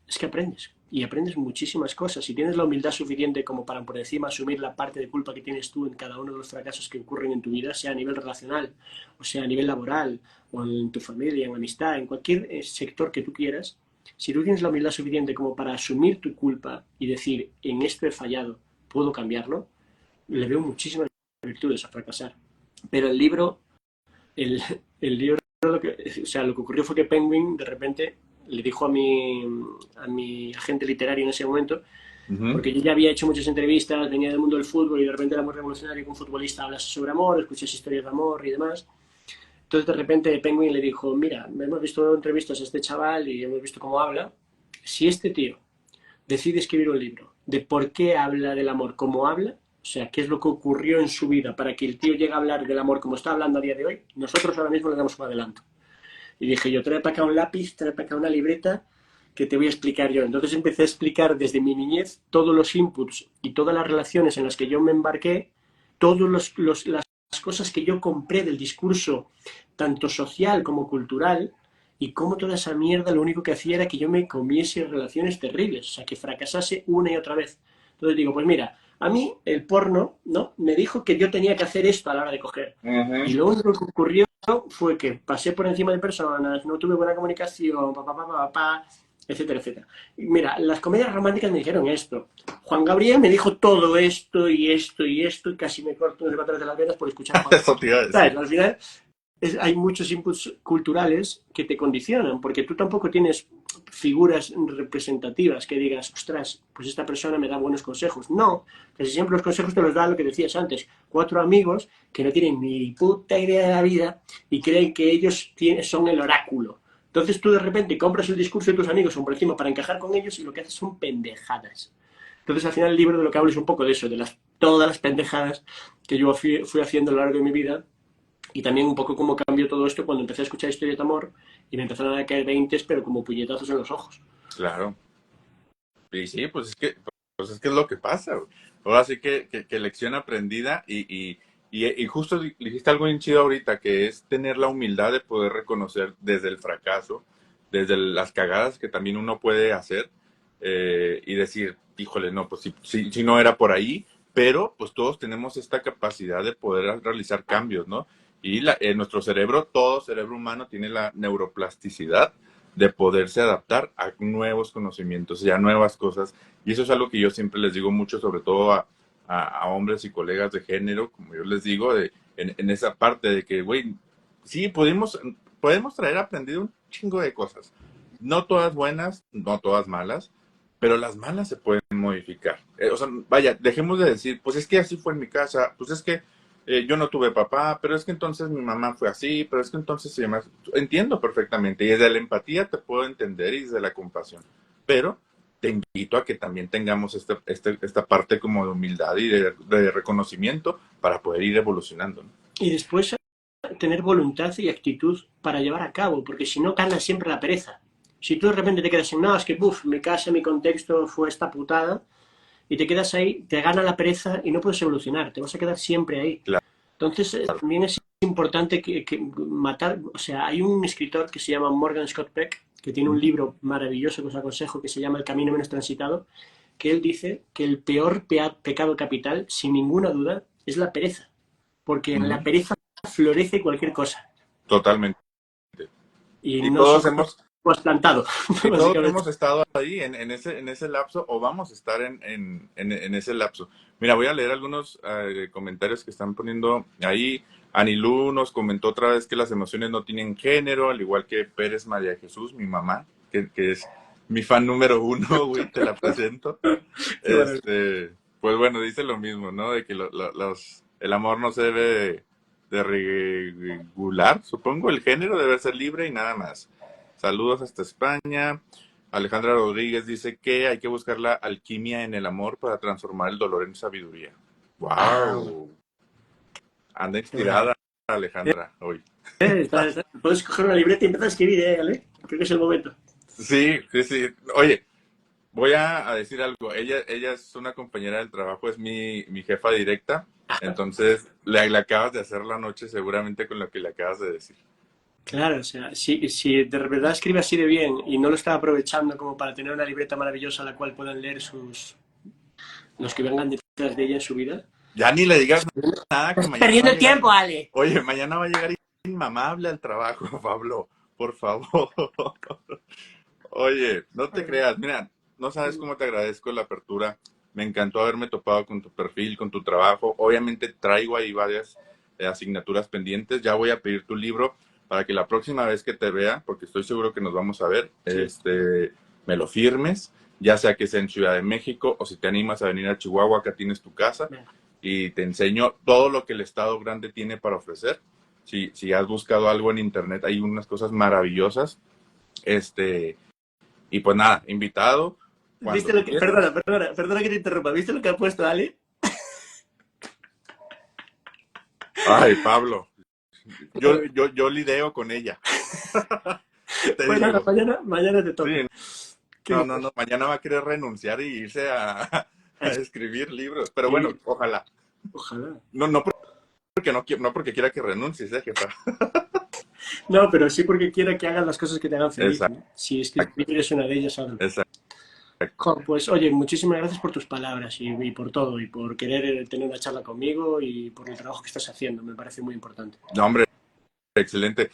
es que aprendes. Y aprendes muchísimas cosas. Si tienes la humildad suficiente como para por encima asumir la parte de culpa que tienes tú en cada uno de los fracasos que ocurren en tu vida, sea a nivel relacional, o sea a nivel laboral, o en tu familia, en amistad, en cualquier sector que tú quieras, si tú tienes la humildad suficiente como para asumir tu culpa y decir, en esto he fallado, puedo cambiarlo, le veo muchísimas virtudes a fracasar. Pero el, el libro, o sea, lo que ocurrió fue que Penguin de repente le dijo a mi agente literario en ese momento, Ujú. porque yo ya había hecho muchas entrevistas, venía del mundo del fútbol y de repente era muy revolucionario que un futbolista hablase sobre amor, escuchas historias de amor y demás. Entonces de repente Penguin le dijo, mira, hemos visto entrevistas a este chaval y hemos visto cómo habla. Si este tío decide escribir un libro de por qué habla del amor como habla, o sea, qué es lo que ocurrió en su vida para que el tío llegue a hablar del amor como está hablando a día de hoy, nosotros ahora mismo le damos un adelanto. Y dije yo, trae para acá un lápiz, trae para acá una libreta que te voy a explicar yo. Entonces empecé a explicar desde mi niñez todos los inputs y todas las relaciones en las que yo me embarqué, todas las cosas que yo compré del discurso, tanto social como cultural, y cómo toda esa mierda lo único que hacía era que yo me comiese relaciones terribles, o sea, que fracasase una y otra vez. Entonces digo, pues mira, a mí el porno, ¿no? Me dijo que yo tenía que hacer esto a la hora de coger. Y Ujú. lo único que ocurrió fue que pasé por encima de personas, no tuve buena comunicación, etcétera, etcétera. Y mira, las comedias románticas me dijeron esto. Juan Gabriel me dijo todo esto y esto y esto, y casi me corto los patrones de las venas por escuchar a Juan Eso Gabriel. te iba a ¿Sabes? decir. Al final hay muchos inputs culturales que te condicionan, porque tú tampoco tienes figuras representativas que digas, ostras, pues esta persona me da buenos consejos. No, casi siempre los consejos te los da lo que decías antes, cuatro amigos que no tienen ni puta idea de la vida y creen que ellos son el oráculo. Entonces tú de repente compras el discurso de tus amigos por encima para encajar con ellos y lo que haces son pendejadas. Entonces al final el libro de lo que hablo es un poco de eso, de todas las pendejadas que yo fui haciendo a lo largo de mi vida y también un poco cómo cambió todo esto cuando empecé a escuchar historias de amor y me empezaron a caer veintes, pero como puñetazos en los ojos. Claro. Y sí, pues es que es lo que pasa, güey. Ahora sí que lección aprendida y justo dijiste algo bien chido ahorita, que es tener la humildad de poder reconocer desde el fracaso, desde las cagadas que también uno puede hacer y decir, híjole, no, pues si no era por ahí, pero pues todos tenemos esta capacidad de poder realizar cambios, ¿no? Y nuestro cerebro, todo cerebro humano tiene la neuroplasticidad de poderse adaptar a nuevos conocimientos y a nuevas cosas. Y eso es algo que yo siempre les digo mucho, sobre todo a hombres y colegas de género, como yo les digo, en esa parte de que, güey, sí, podemos traer aprendido un chingo de cosas. No todas buenas, no todas malas, pero las malas se pueden modificar. O sea, vaya, dejemos de decir, pues es que así fue en mi casa, pues es que yo no tuve papá, pero es que entonces mi mamá fue así, pero es que entonces se llama... Entiendo perfectamente, y desde la empatía te puedo entender y desde la compasión, pero te invito a que también tengamos esta parte como de humildad y de reconocimiento para poder ir evolucionando, ¿no? Y después tener voluntad y actitud para llevar a cabo, porque si no gana siempre la pereza. Si tú de repente te quedas en, no, es que, mi casa, mi contexto fue esta putada, y te quedas ahí, te gana la pereza y no puedes evolucionar, te vas a quedar siempre ahí. Claro. Entonces, también es importante que matar, o sea, hay un escritor que se llama Morgan Scott Peck, que tiene un libro maravilloso que os aconsejo que se llama El camino menos transitado, que él dice que el peor pecado capital, sin ninguna duda, es la pereza. Porque en la pereza florece cualquier cosa. Totalmente. Y Y todos nosotros hemos, hemos plantado, y todos básicamente. hemos estado ahí en ese lapso o vamos a estar en ese lapso. Mira, voy a leer algunos comentarios que están poniendo ahí. Anilú nos comentó otra vez que las emociones no tienen género, al igual que Pérez María Jesús, mi mamá, que es mi fan número uno, güey, te la presento. Qué maravilla. Pues bueno, dice lo mismo, ¿no? De que el amor no se debe de regular, supongo, el género debe ser libre y nada más. Saludos hasta España. Alejandra Rodríguez dice que hay que buscar la alquimia en el amor para transformar el dolor en sabiduría. Ah, ¡Wow! Anda qué maravilla. inspirada Alejandra hoy. Puedes coger una libreta y empezar a escribir, ¿vale? Creo que es el momento. Sí, sí, sí. Oye, voy a decir algo. Ella es una compañera del trabajo, es mi jefa directa. Entonces, le acabas de hacer la noche seguramente con lo que le acabas de decir. Claro, o sea, si de verdad escribe así de bien y no lo está aprovechando como para tener una libreta maravillosa la cual puedan leer los que vengan detrás de ella en su vida. Ya ni le digas nada que Estás mañana va perdiendo a el llegar. tiempo, Ale. Oye, mañana va a llegar inmamable al trabajo, Pablo. Por favor. Oye, no te creas. Mira, no sabes cómo te agradezco la apertura. Me encantó haberme topado con tu perfil, con tu trabajo. Obviamente traigo ahí varias asignaturas pendientes. Ya voy a pedir tu libro para que la próxima vez que te vea, porque estoy seguro que nos vamos a ver, Sí. me lo firmes, ya sea que sea en Ciudad de México o si te animas a venir a Chihuahua, acá tienes tu casa Venga. y te enseño todo lo que el Estado grande tiene para ofrecer. Si has buscado algo en internet, hay unas cosas maravillosas. Y pues nada, invitado cuando ¿Viste lo tú que... Perdona, quieras. perdona que te interrumpa. ¿Viste lo que ha puesto Ale? Ay, Pablo, yo lidio con ella, te Pues nada, digo. mañana te Sí, toca. Qué no, bueno. mañana va a querer renunciar y irse a escribir libros. Pero bueno, Escribir. ojalá. Ojalá. No porque no porque quiera que renuncies, jefa. No, pero sí porque quiera que hagan las cosas que te hagan feliz, Exacto, ¿no? Si es que escribir es una de ellas, hazlo. exacto. Jo, pues oye, muchísimas gracias por tus palabras y por todo, y por querer tener una charla conmigo y por el trabajo que estás haciendo, me parece muy importante. No, hombre, excelente.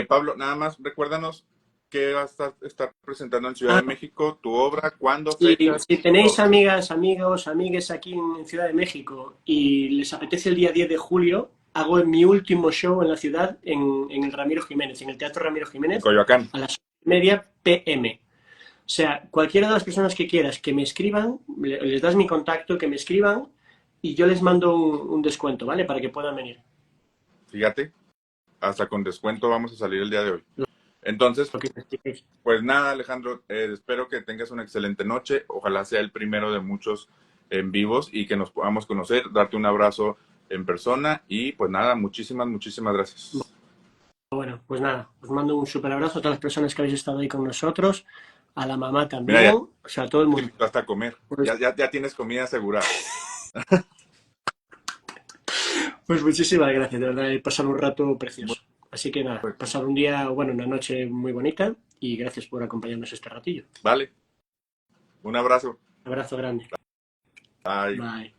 Pablo, nada más recuérdanos qué vas a estar presentando en Ciudad Ah, de México, tu obra, cuándo, y fechas, si tenéis todo. amigas, amigos, amigues aquí en Ciudad de México y les apetece el día 10 de julio, hago mi último show en la ciudad en el Ramiro Jiménez, en el Teatro Ramiro En Jiménez, Coyoacán. a las 8:30 p.m. O sea, cualquiera de las personas que quieras que me escriban, les das mi contacto, que me escriban y yo les mando un descuento, ¿vale? Para que puedan venir. Fíjate, hasta con descuento vamos a salir el día de hoy. Entonces, Lo que necesitéis. pues nada, Alejandro, espero que tengas una excelente noche. Ojalá sea el primero de muchos en vivos y que nos podamos conocer, darte un abrazo en persona y pues nada, muchísimas gracias. Bueno, pues nada, os mando un súper abrazo a todas las personas que habéis estado ahí con nosotros, a la mamá Mira, también, ya o sea, a todo el te mundo. invito hasta a comer. Pues, Ya tienes comida asegurada. pues muchísimas gracias, de verdad, he pasado un rato precioso. Así que nada, Pues, pasar un día, bueno, una noche muy bonita y gracias por acompañarnos este ratillo. vale, un abrazo. Abrazo grande. Bye. Bye.